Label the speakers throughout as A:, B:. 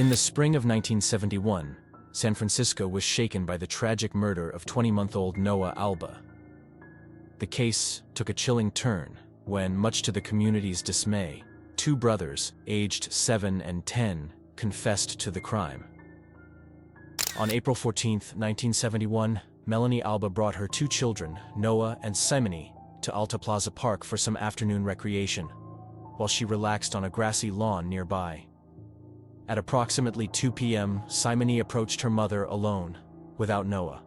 A: In the spring of 1971, San Francisco was shaken by the tragic murder of 20-month-old Noah Alba. The case took a chilling turn when, much to the community's dismay, two brothers, aged 7 and 10, confessed to the crime. On April 14, 1971, Melanie Alba brought her two children, Noah and Simony, to Alta Plaza Park for some afternoon recreation, while she relaxed on a grassy lawn nearby. At approximately 2 p.m., Simony approached her mother alone, without Noah.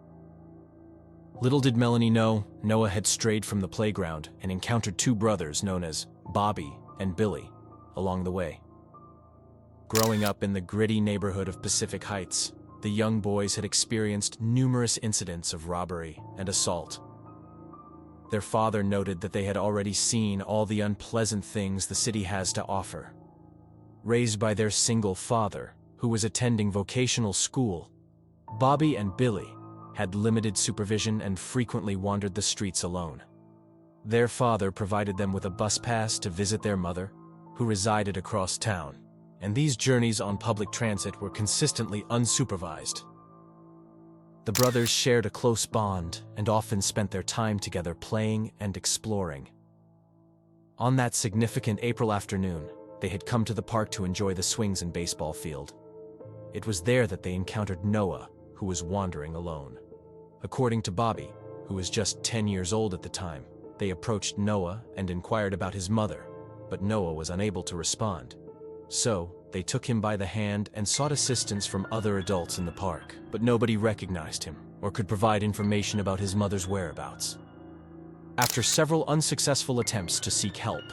A: Little did Melanie know, Noah had strayed from the playground and encountered two brothers known as Bobby and Billy along the way. Growing up in the gritty neighborhood of Pacific Heights, the young boys had experienced numerous incidents of robbery and assault. Their father noted that they had already seen all the unpleasant things the city has to offer. Raised by their single father, who was attending vocational school, Bobby and Billy had limited supervision and frequently wandered the streets alone. Their father provided them with a bus pass to visit their mother, who resided across town, and these journeys on public transit were consistently unsupervised. The brothers shared a close bond and often spent their time together playing and exploring. On that significant April afternoon, they had come to the park to enjoy the swings and baseball field. It was there that they encountered Noah, who was wandering alone. According to Bobby, who was just 10 years old at the time, they approached Noah and inquired about his mother, but Noah was unable to respond. So, they took him by the hand and sought assistance from other adults in the park, but nobody recognized him or could provide information about his mother's whereabouts. After several unsuccessful attempts to seek help,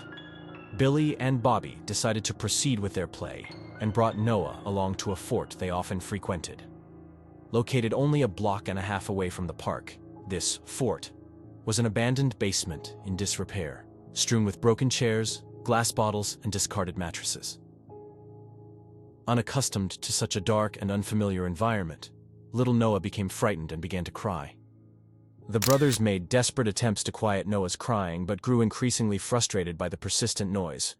A: Billy and Bobby decided to proceed with their play and brought Noah along to a fort they often frequented. Located only a block and a half away from the park, this fort was an abandoned basement in disrepair, strewn with broken chairs, glass bottles, and discarded mattresses. Unaccustomed to such a dark and unfamiliar environment, little Noah became frightened and began to cry. The brothers made desperate attempts to quiet Noah's crying but grew increasingly frustrated by the persistent noise.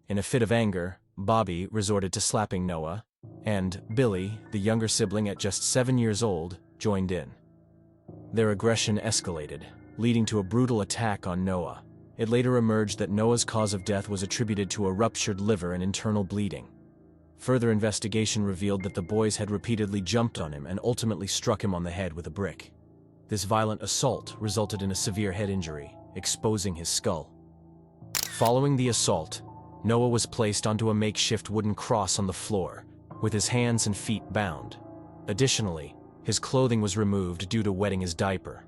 A: In a fit of anger, Bobby resorted to slapping Noah, and Billy, the younger sibling at just 7 years old, joined in. Their aggression escalated, leading to a brutal attack on Noah. It later emerged that Noah's cause of death was attributed to a ruptured liver and internal bleeding. Further investigation revealed that the boys had repeatedly jumped on him and ultimately struck him on the head with a brick. This violent assault resulted in a severe head injury, exposing his skull. Following the assault, Noah was placed onto a makeshift wooden cross on the floor, with his hands and feet bound. Additionally, his clothing was removed due to wetting his diaper.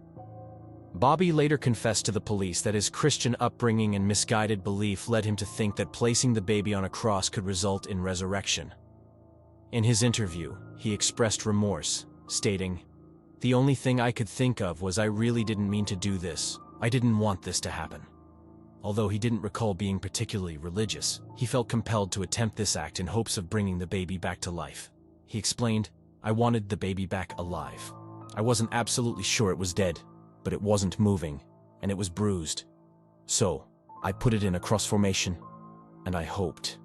A: Bobby later confessed to the police that his Christian upbringing and misguided belief led him to think that placing the baby on a cross could result in resurrection. In his interview, he expressed remorse, stating, "The only thing I could think of was I really didn't mean to do this. I didn't want this to happen." Although he didn't recall being particularly religious, he felt compelled to attempt this act in hopes of bringing the baby back to life. He explained, "I wanted the baby back alive. I wasn't absolutely sure it was dead, but it wasn't moving, and it was bruised. So, I put it in a cross formation, and I hoped."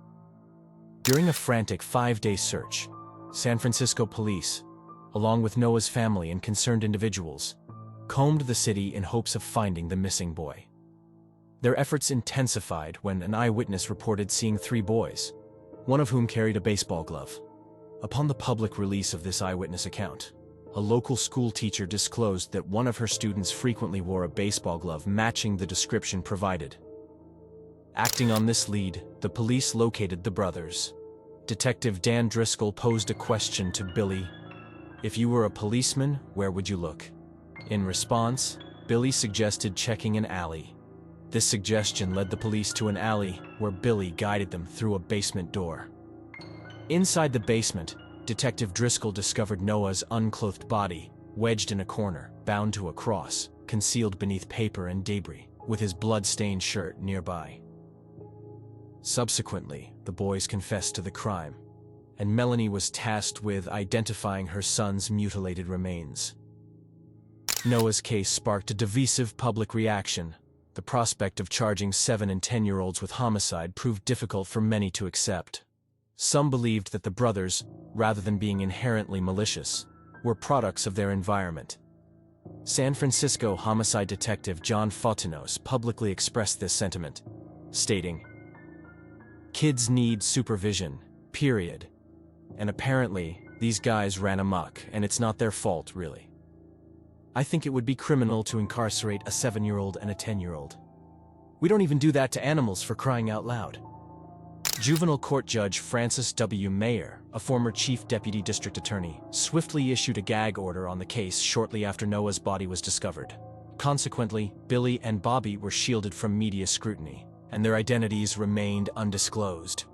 A: During a frantic 5-day search, San Francisco police, along with Noah's family and concerned individuals, combed the city in hopes of finding the missing boy. Their efforts intensified when an eyewitness reported seeing 3 boys, one of whom carried a baseball glove. Upon the public release of this eyewitness account, a local school teacher disclosed that one of her students frequently wore a baseball glove matching the description provided. Acting on this lead, the police located the brothers. Detective Dan Driscoll posed a question to Billy: "If you were a policeman, where would you look?" In response, Billy suggested checking an alley. This suggestion led the police to an alley where Billy guided them through a basement door. Inside the basement, Detective Driscoll discovered Noah's unclothed body, wedged in a corner, bound to a cross, concealed beneath paper and debris, with his blood-stained shirt nearby. Subsequently, the boys confessed to the crime, and Melanie was tasked with identifying her son's mutilated remains. Noah's case sparked a divisive public reaction. The prospect of charging 7- and 10-year-olds with homicide proved difficult for many to accept. Some believed that the brothers, rather than being inherently malicious, were products of their environment. San Francisco homicide detective John Fontanos publicly expressed this sentiment, stating, "Kids need supervision, period. And apparently, these guys ran amok, and it's not their fault, really. I think it would be criminal to incarcerate a 7-year-old and a 10-year-old. We don't even do that to animals, for crying out loud." Juvenile court judge Francis W. Mayer, a former chief deputy district attorney, swiftly issued a gag order on the case shortly after Noah's body was discovered. Consequently, Billy and Bobby were shielded from media scrutiny, and their identities remained undisclosed.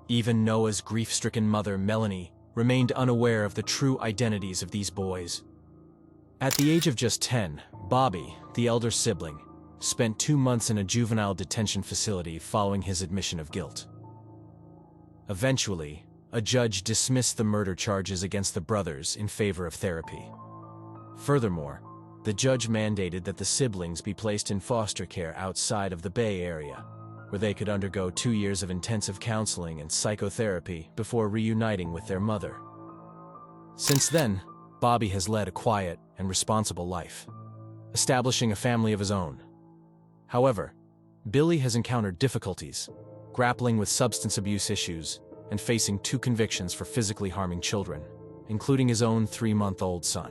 A: Even Noah's grief-stricken mother, Melanie, remained unaware of the true identities of these boys. At the age of just 10, Bobby, the elder sibling, spent 2 months in a juvenile detention facility following his admission of guilt. Eventually, a judge dismissed the murder charges against the brothers in favor of therapy. Furthermore, the judge mandated that the siblings be placed in foster care outside of the Bay Area, where they could undergo 2 years of intensive counseling and psychotherapy before reuniting with their mother. Since then, Bobby has led a quiet and responsible life, establishing a family of his own. However, Billy has encountered difficulties, grappling with substance abuse issues and facing 2 convictions for physically harming children, including his own 3-month-old son.